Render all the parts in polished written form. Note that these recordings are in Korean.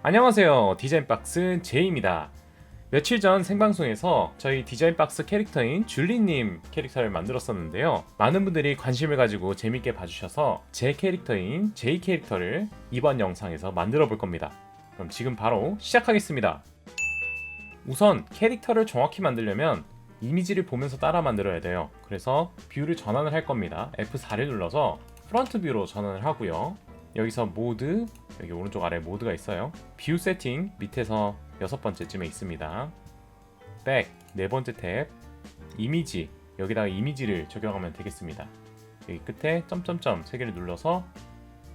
안녕하세요. 디자인박스 제이입니다. 며칠 전 생방송에서 저희 디자인박스 캐릭터인 줄리님 캐릭터를 만들었었는데요. 많은 분들이 관심을 가지고 재밌게 봐주셔서 제 캐릭터인 제이 캐릭터를 이번 영상에서 만들어 볼 겁니다. 그럼 지금 바로 시작하겠습니다. 우선 캐릭터를 정확히 만들려면 이미지를 보면서 따라 만들어야 돼요. 그래서 뷰를 전환을 할 겁니다. F4를 눌러서 프런트 뷰로 전환을 하고요. 여기서 모드, 여기 오른쪽 아래 모드가 있어요. 뷰 세팅 밑에서 6번째쯤에 있습니다. 백, 4번째 탭, 이미지, 여기다가 이미지를 적용하면 되겠습니다. 여기 끝에 점점점 3개를 눌러서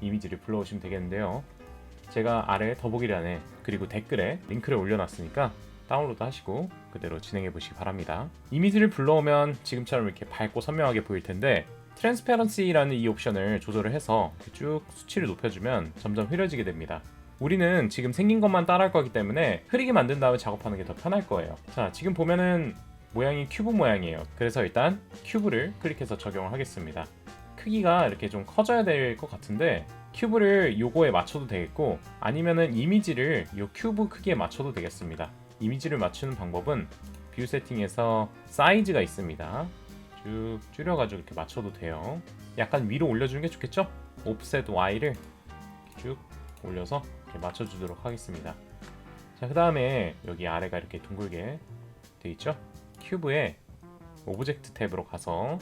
이미지를 불러오시면 되겠는데요. 제가 아래 더보기란에 그리고 댓글에 링크를 올려놨으니까 다운로드 하시고 그대로 진행해 보시기 바랍니다. 이미지를 불러오면 지금처럼 이렇게 밝고 선명하게 보일 텐데 트랜스페런시라는 이 옵션을 조절을 해서 쭉 수치를 높여주면 점점 흐려지게 됩니다. 우리는 지금 생긴 것만 따라할 거기 때문에 흐리게 만든 다음에 작업하는 게 더 편할 거예요. 자, 지금 보면은 모양이 큐브 모양이에요. 그래서 일단 큐브를 클릭해서 적용을 하겠습니다. 크기가 이렇게 좀 커져야 될 것 같은데 큐브를 요거에 맞춰도 되겠고 아니면은 이미지를 요 큐브 크기에 맞춰도 되겠습니다. 이미지를 맞추는 방법은 뷰 세팅에서 사이즈가 있습니다. 쭉 줄여가지고 이렇게 맞춰도 돼요. 약간 위로 올려주는 게 좋겠죠? 옵셋 Y를 쭉 올려서 이렇게 맞춰주도록 하겠습니다. 자, 그 다음에 여기 아래가 이렇게 둥글게 돼 있죠? 큐브에 오브젝트 탭으로 가서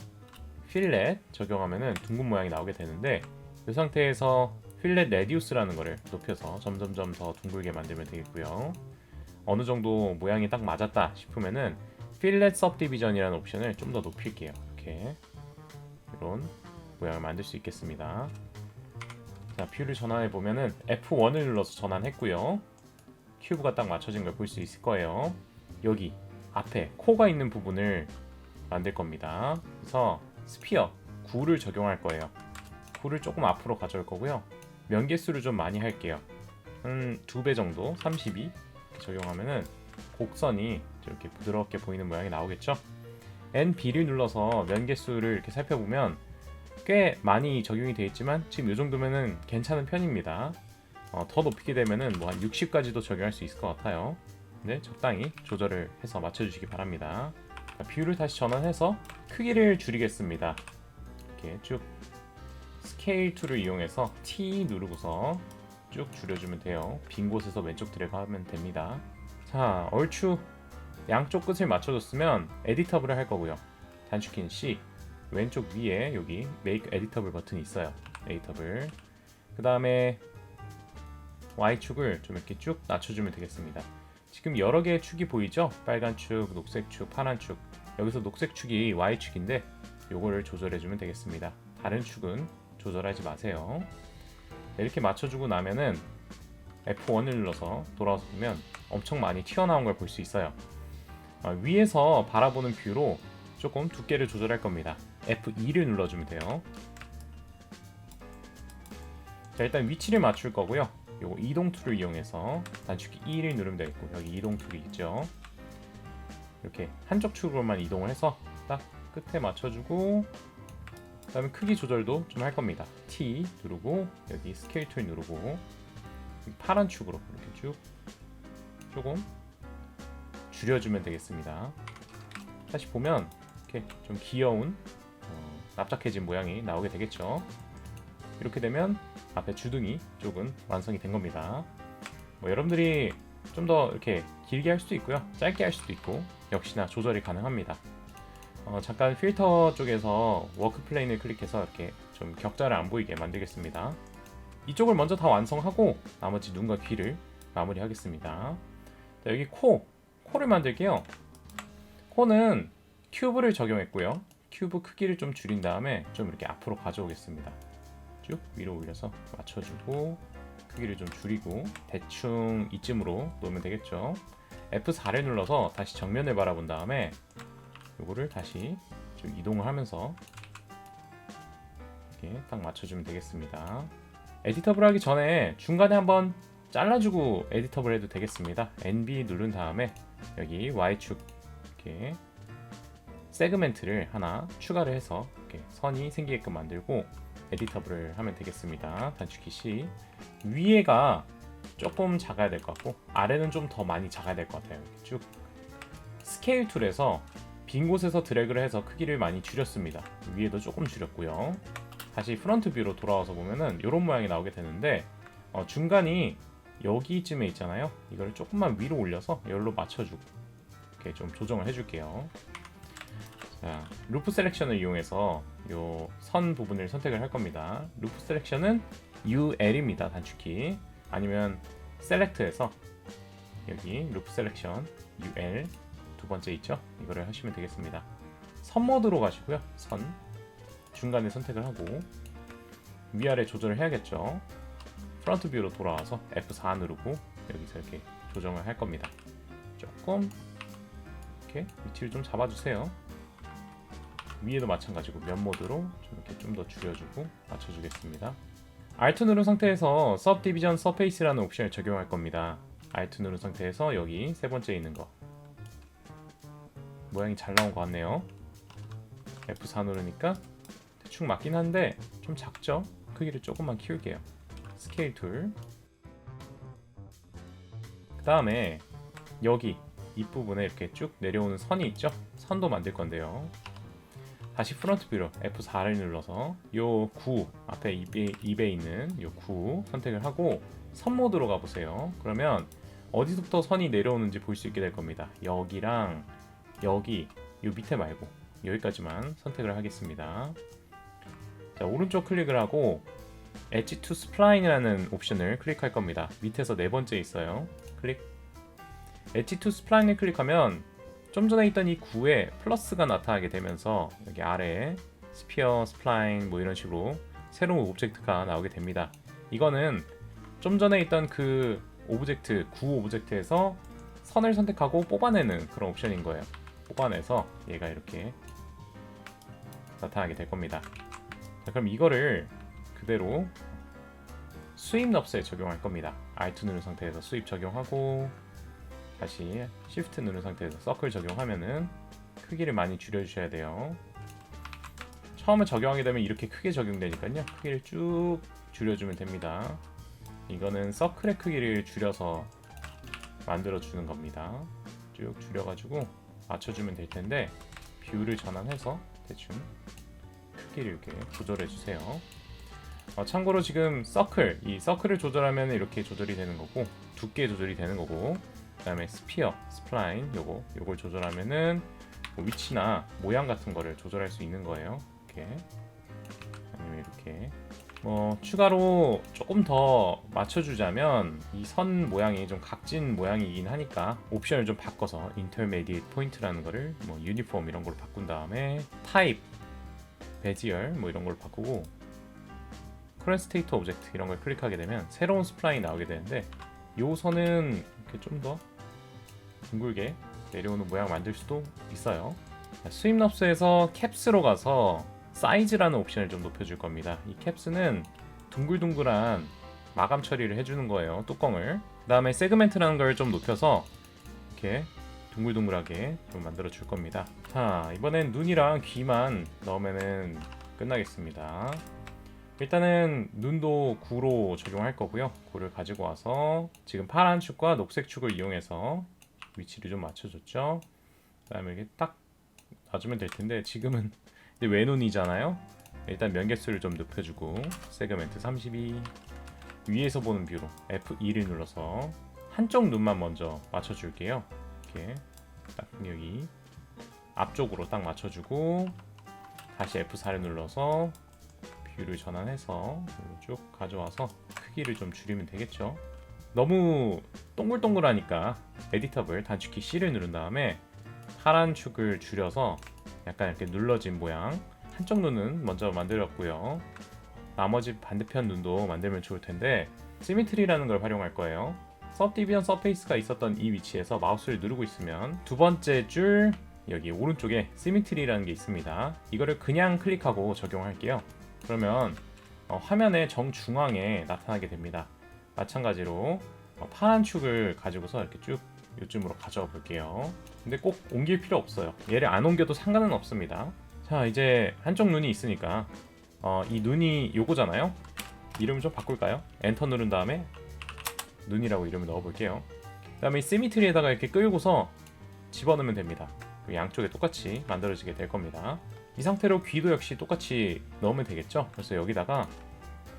필렛 적용하면은 둥근 모양이 나오게 되는데 이 상태에서 필렛 레디우스라는 거를 높여서 점점점 더 둥글게 만들면 되겠고요. 어느 정도 모양이 딱 맞았다 싶으면은 필렛 सब디비전이라는 옵션을 좀 더 높일게요. 이렇게 이런 모양을 만들 수 있겠습니다. 자, 뷰를 전환해 보면은 F1을 눌러서 전환했고요. 큐브가 딱 맞춰진 걸 볼 수 있을 거예요. 여기 앞에 코가 있는 부분을 만들 겁니다. 그래서 스피어 9를 적용할 거예요. 9를 조금 앞으로 가져올 거고요. 면개수를 좀 많이 할게요. 한 2배 정도, 32 적용하면은 곡선이 이렇게 부드럽게 보이는 모양이 나오겠죠? NB를 눌러서 면개수를 이렇게 살펴보면 꽤 많이 적용이 되어 있지만 지금 이 정도면은 괜찮은 편입니다. 더 높이게 되면은 뭐 한 60까지도 적용할 수 있을 것 같아요. 근데 적당히 조절을 해서 맞춰주시기 바랍니다. 자, 뷰를 다시 전환해서 크기를 줄이겠습니다. 이렇게 쭉 스케일 툴을 이용해서 T 누르고서 쭉 줄여주면 돼요. 빈 곳에서 왼쪽 드래그 하면 됩니다. 자, 얼추 양쪽 끝을 맞춰줬으면 에디터블을 할 거고요. 단축키는 C, 왼쪽 위에 여기 Make Editable 버튼이 있어요. 에디터블. 그 다음에 Y축을 좀 이렇게 쭉 낮춰주면 되겠습니다. 지금 여러 개의 축이 보이죠? 빨간 축, 녹색 축, 파란 축. 여기서 녹색 축이 Y축인데 요거를 조절해주면 되겠습니다. 다른 축은 조절하지 마세요. 이렇게 맞춰주고 나면은 F1을 눌러서 돌아와서 보면 엄청 많이 튀어나온 걸 볼 수 있어요. 위에서 바라보는 뷰로 조금 두께를 조절할 겁니다. F2를 눌러주면 돼요. 자, 일단 위치를 맞출 거고요. 요거 이동 툴을 이용해서 단축키 2를 누르면 되겠고 여기 이동 툴이 있죠. 이렇게 한쪽 축으로만 이동을 해서 딱 끝에 맞춰주고 그 다음에 크기 조절도 좀 할 겁니다. T 누르고 여기 스케일 툴 누르고 파란 축으로 이렇게 쭉 조금 줄여주면 되겠습니다. 다시 보면 이렇게 좀 귀여운 납작해진 모양이 나오게 되겠죠. 이렇게 되면 앞에 주둥이 쪽은 완성이 된 겁니다. 여러분들이 좀 더 이렇게 길게 할 수도 있고요, 짧게 할 수도 있고 역시나 조절이 가능합니다. 잠깐 필터 쪽에서 워크 플레인을 클릭해서 이렇게 좀 격자를 안 보이게 만들겠습니다. 이쪽을 먼저 다 완성하고 나머지 눈과 귀를 마무리하겠습니다. 자, 여기 코를 만들게요. 코는 큐브를 적용했고요. 큐브 크기를 좀 줄인 다음에 좀 이렇게 앞으로 가져오겠습니다. 쭉 위로 올려서 맞춰주고 크기를 좀 줄이고 대충 이쯤으로 놓으면 되겠죠. F4를 눌러서 다시 정면을 바라본 다음에 요거를 다시 좀 이동을 하면서 이렇게 딱 맞춰주면 되겠습니다. 에디터블 하기 전에 중간에 한번 잘라주고 에디터블 해도 되겠습니다. NB 누른 다음에 여기 Y축 이렇게 세그멘트를 하나 추가를 해서 이렇게 선이 생기게끔 만들고 에디터블을 하면 되겠습니다. 단축키 C. 위에가 조금 작아야 될 것 같고 아래는 좀 더 많이 작아야 될 것 같아요. 이렇게 쭉 스케일 툴에서 빈 곳에서 드래그를 해서 크기를 많이 줄였습니다. 위에도 조금 줄였고요. 다시 프론트 뷰로 돌아와서 보면은 이런 모양이 나오게 되는데 중간이 여기쯤에 있잖아요. 이걸 조금만 위로 올려서 여기로 맞춰주고 이렇게 좀 조정을 해줄게요. 자, 루프 셀렉션을 이용해서 요 선 부분을 선택을 할 겁니다. 루프 셀렉션은 UL입니다. 단축키. 아니면 셀렉트에서 여기 루프 셀렉션 UL 두 번째 있죠? 이거를 하시면 되겠습니다. 선 모드로 가시고요. 선 중간에 선택을 하고 위아래 조절을 해야겠죠. 프론트 뷰로 돌아와서 F4 누르고 여기서 이렇게 조정을 할 겁니다. 조금 이렇게 위치를 좀 잡아주세요. 위에도 마찬가지고 면 모드로 좀 이렇게 좀 더 줄여주고 맞춰주겠습니다. Alt 누른 상태에서 Subdivision Surface라는 옵션을 적용할 겁니다. Alt 누른 상태에서 여기 세 번째 있는 거 모양이 잘 나온 것 같네요. F4 누르니까 대충 맞긴 한데 좀 작죠? 크기를 조금만 키울게요. 스케일 툴. 그 다음에 여기 윗부분에 이렇게 쭉 내려오는 선이 있죠? 선도 만들 건데요. 다시 프론트 뷰로 F4를 눌러서 요 9 앞에 입에 있는 요 9 선택을 하고 선 모드로 가보세요. 그러면 어디서부터 선이 내려오는지 볼 수 있게 될 겁니다. 여기랑 여기 요 밑에 말고 여기까지만 선택을 하겠습니다. 자, 오른쪽 클릭을 하고 Edge to Spline이라는 옵션을 클릭할 겁니다. 밑에서 네 번째 있어요. 클릭. Edge to Spline을 클릭하면 좀 전에 있던 이 9에 플러스가 나타나게 되면서 여기 아래에 스피어, 스플라인 뭐 이런 식으로 새로운 오브젝트가 나오게 됩니다. 이거는 좀 전에 있던 그 오브젝트, 9 오브젝트에서 선을 선택하고 뽑아내는 그런 옵션인 거예요. 뽑아내서 얘가 이렇게 나타나게 될 겁니다. 자, 그럼 이거를 그대로 스윕 넙스에 적용할 겁니다. Alt 누른 상태에서 스윕 적용하고 다시 Shift 누른 상태에서 서클 적용하면은 크기를 많이 줄여주셔야 돼요. 처음에 적용하게 되면 이렇게 크게 적용되니까요. 크기를 쭉 줄여주면 됩니다. 이거는 서클의 크기를 줄여서 만들어주는 겁니다. 쭉 줄여가지고 맞춰주면 될 텐데 뷰를 전환해서 대충 크기를 이렇게 조절해주세요. 참고로 지금 이 서클을 조절하면 이렇게 조절이 되는 거고 두께 조절이 되는 거고 그 다음에 스피어, 스플라인 요걸 조절하면은 뭐 위치나 모양 같은 거를 조절할 수 있는 거예요. 이렇게 아니면 이렇게 추가로 조금 더 맞춰주자면 이 선 모양이 좀 각진 모양이긴 하니까 옵션을 좀 바꿔서 Intermediate Point라는 거를 뭐 Uniform 이런 걸로 바꾼 다음에 Type, Bezier 뭐 이런 걸로 바꾸고 Current State Object 이런 걸 클릭하게 되면 새로운 스플라인이 나오게 되는데 요 선은 이렇게 좀 더 둥글게 내려오는 모양 만들 수도 있어요. 스윕 넙스에서 캡스로 가서 사이즈라는 옵션을 좀 높여줄 겁니다. 이 캡스는 둥글둥글한 마감 처리를 해주는 거예요. 뚜껑을. 그 다음에 세그멘트라는 걸 좀 높여서 이렇게 둥글둥글하게 좀 만들어 줄 겁니다. 자, 이번엔 눈이랑 귀만 넣으면은 끝나겠습니다. 일단은 눈도 9로 적용할 거고요. 9를 가지고 와서 지금 파란 축과 녹색 축을 이용해서 위치를 좀 맞춰줬죠. 그 다음에 이렇게 딱 놔주면 될 텐데 지금은 외눈이잖아요. 일단 면개수를 좀 높여주고 세그멘트 32 위에서 보는 뷰로 F2를 눌러서 한쪽 눈만 먼저 맞춰줄게요. 이렇게 딱 여기 앞쪽으로 딱 맞춰주고 다시 F4를 눌러서 뷰를 전환해서 쭉 가져와서 크기를 좀 줄이면 되겠죠. 너무 동글동글하니까 에디터블 단축키 C를 누른 다음에 파란 축을 줄여서 약간 이렇게 눌러진 모양 한쪽 눈은 먼저 만들었고요. 나머지 반대편 눈도 만들면 좋을 텐데 시미트리라는 걸 활용할 거예요. Subdivision Surface가 있었던 이 위치에서 마우스를 누르고 있으면 두 번째 줄 여기 오른쪽에 시미트리라는 게 있습니다. 이거를 그냥 클릭하고 적용할게요. 그러면 화면의 정중앙에 나타나게 됩니다. 마찬가지로 파란 축을 가지고서 이렇게 쭉 요쯤으로 가져와 볼게요. 근데 꼭 옮길 필요 없어요. 얘를 안 옮겨도 상관은 없습니다. 자, 이제 한쪽 눈이 있으니까 이 눈이 요거잖아요. 이름을 좀 바꿀까요? 엔터 누른 다음에 눈이라고 이름을 넣어볼게요. 그 다음에 이 시미트리에다가 이렇게 끌고서 집어넣으면 됩니다. 양쪽에 똑같이 만들어지게 될 겁니다. 이 상태로 귀도 역시 똑같이 넣으면 되겠죠. 그래서 여기다가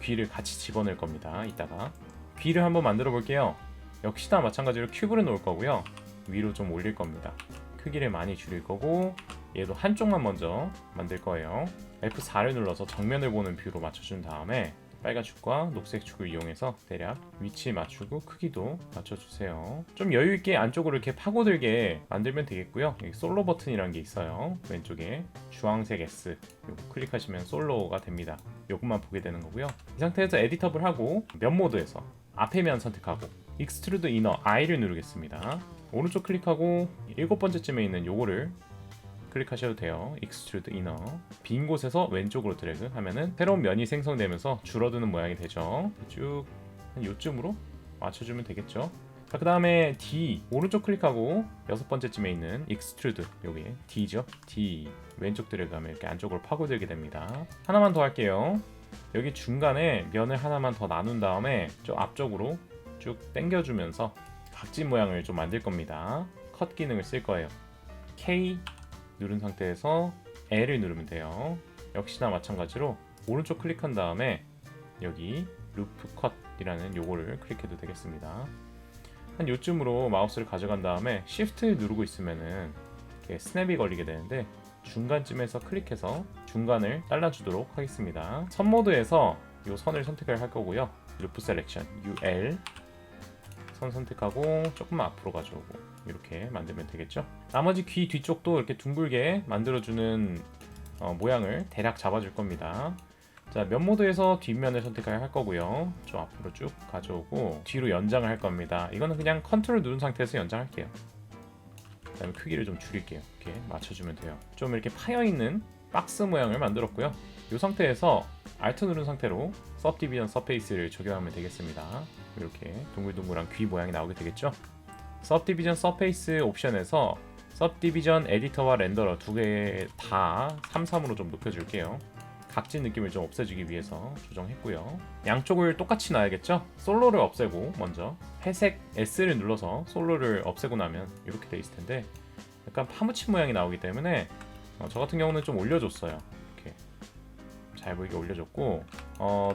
귀를 같이 집어넣을 겁니다. 이따가 귀를 한번 만들어 볼게요. 역시나 마찬가지로 큐브를 놓을 거고요. 위로 좀 올릴 겁니다. 크기를 많이 줄일 거고, 얘도 한쪽만 먼저 만들 거예요. F4를 눌러서 정면을 보는 뷰로 맞춰준 다음에 빨간 축과 녹색 축을 이용해서 대략 위치 맞추고 크기도 맞춰주세요. 좀 여유있게 안쪽으로 이렇게 파고들게 만들면 되겠고요. 여기 솔로 버튼이라는 게 있어요. 왼쪽에 주황색 S 요거 클릭하시면 솔로가 됩니다. 요것만 보게 되는 거고요. 이 상태에서 에디터블 하고 면 모드에서 앞에 면 선택하고 익스트루드 이너 I를 누르겠습니다. 오른쪽 클릭하고 7번째쯤에 있는 요거를 클릭하셔도 돼요. 익스트루드 이너 빈 곳에서 왼쪽으로 드래그 하면은 새로운 면이 생성되면서 줄어드는 모양이 되죠. 쭉 한 요쯤으로 맞춰주면 되겠죠. 자, 그 다음에 D 오른쪽 클릭하고 6번째쯤에 있는 익스트루드 요게 D죠. D 왼쪽 드래그 하면 이렇게 안쪽으로 파고들게 됩니다. 하나만 더 할게요. 여기 중간에 면을 하나만 더 나눈 다음에 좀 앞쪽으로 쭉 당겨주면서 각진 모양을 좀 만들 겁니다. 컷 기능을 쓸 거예요. K 누른 상태에서 L을 누르면 돼요. 역시나 마찬가지로 오른쪽 클릭한 다음에 여기 루프 컷이라는 요거를 클릭해도 되겠습니다. 한 요쯤으로 마우스를 가져간 다음에 Shift 누르고 있으면은 이렇게 스냅이 걸리게 되는데 중간쯤에서 클릭해서 중간을 잘라주도록 하겠습니다. 선 모드에서 이 선을 선택을 할 거고요. 루프 셀렉션 UL 선 선택하고 조금만 앞으로 가져오고 이렇게 만들면 되겠죠. 나머지 귀 뒤쪽도 이렇게 둥글게 만들어주는 모양을 대략 잡아줄 겁니다. 자, 면 모드에서 뒷면을 선택할 거고요. 좀 앞으로 쭉 가져오고 뒤로 연장을 할 겁니다. 이거는 그냥 컨트롤 누른 상태에서 연장할게요. 그 다음에 크기를 좀 줄일게요. 이렇게 맞춰주면 돼요. 좀 이렇게 파여있는 박스 모양을 만들었고요. 이 상태에서 Alt 누른 상태로 Subdivision Surface를 적용하면 되겠습니다. 이렇게 동글동글한 귀 모양이 나오게 되겠죠. Subdivision Surface 옵션에서 Subdivision 에디터와 렌더러 두 개 다 33으로 좀 높여줄게요. 각진 느낌을 좀 없애주기 위해서 조정했고요. 양쪽을 똑같이 놔야겠죠? 솔로를 없애고 먼저 회색 S를 눌러서 솔로를 없애고 나면 이렇게 돼 있을 텐데 약간 파묻힌 모양이 나오기 때문에 저 같은 경우는 좀 올려줬어요. 이렇게 잘 보이게 올려줬고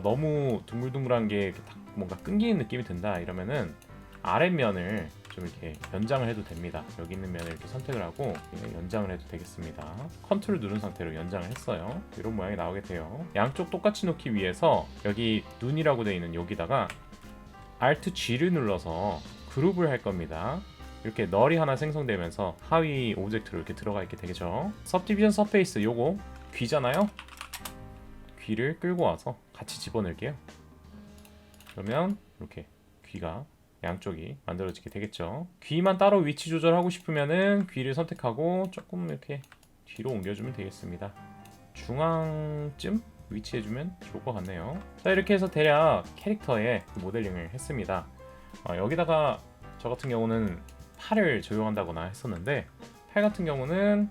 너무 둥글둥글한 게 딱 뭔가 끊기는 느낌이 든다 이러면은 아랫면을 좀 이렇게 연장을 해도 됩니다. 여기 있는 면을 이렇게 선택을 하고 연장을 해도 되겠습니다. 컨트롤 누른 상태로 연장을 했어요. 이런 모양이 나오게 돼요. 양쪽 똑같이 놓기 위해서 여기 눈이라고 되어 있는 여기다가 Alt G를 눌러서 그룹을 할 겁니다. 이렇게 널이 하나 생성되면서 하위 오브젝트로 이렇게 들어가 있게 되겠죠. Subdivision Surface 요거 귀잖아요. 귀를 끌고 와서 같이 집어넣을게요. 그러면 이렇게 귀가 양쪽이 만들어지게 되겠죠. 귀만 따로 위치 조절하고 싶으면은 귀를 선택하고 조금 이렇게 뒤로 옮겨주면 되겠습니다. 중앙쯤 위치해주면 좋을 것 같네요. 자, 이렇게 해서 대략 캐릭터의 모델링을 했습니다. 여기다가 저 같은 경우는 팔을 적용한다거나 했었는데 팔 같은 경우는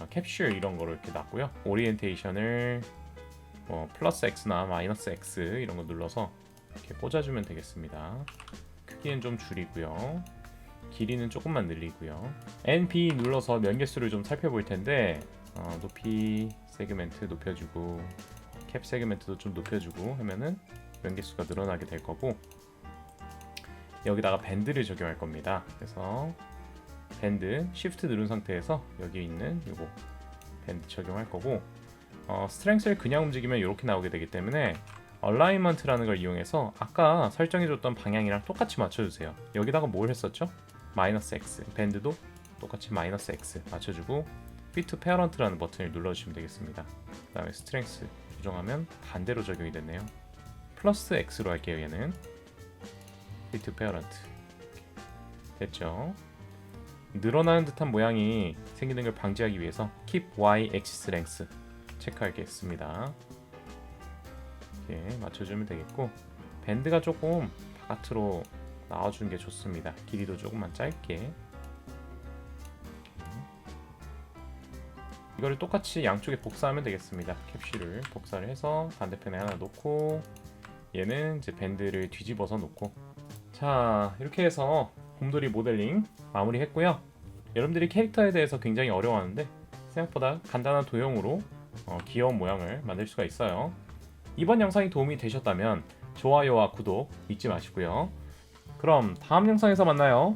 캡슐 이런 거를 이렇게 놨고요. 오리엔테이션을 플러스 X나 마이너스 X 이런 거 눌러서 이렇게 꽂아주면 되겠습니다. 크기는 좀 줄이고요. 길이는 조금만 늘리고요. NB 눌러서 면 개수를 좀 살펴볼 텐데 높이 세그멘트 높여주고 캡 세그멘트도 좀 높여주고 하면은 면 개수가 늘어나게 될 거고 여기다가 밴드를 적용할 겁니다. 그래서 밴드 Shift 누른 상태에서 여기 있는 요거 밴드 적용할 거고 스트렝스를 그냥 움직이면 이렇게 나오게 되기 때문에 얼라이먼트라는 걸 이용해서 아까 설정해줬던 방향이랑 똑같이 맞춰주세요. 여기다가 뭘 했었죠? 마이너스 X 밴드도 똑같이 마이너스 X 맞춰주고 Fit to Parent라는 버튼을 눌러주시면 되겠습니다. 그 다음에 스트렝스 조정하면 반대로 적용이 됐네요. 플러스 X로 할게요. 얘는 Fit to Parent 됐죠? 늘어나는 듯한 모양이 생기는 걸 방지하기 위해서 Keep Y Axis Length 체크하겠습니다. 이렇게 맞춰주면 되겠고 밴드가 조금 바깥으로 나와주는 게 좋습니다. 길이도 조금만 짧게 이거를 똑같이 양쪽에 복사하면 되겠습니다. 캡슐을 복사를 해서 반대편에 하나 놓고 얘는 이제 밴드를 뒤집어서 놓고 자, 이렇게 해서 곰돌이 모델링 마무리했고요. 여러분들이 캐릭터에 대해서 굉장히 어려워하는데 생각보다 간단한 도형으로 귀여운 모양을 만들 수가 있어요. 이번 영상이 도움이 되셨다면 좋아요와 구독 잊지 마시고요. 그럼 다음 영상에서 만나요.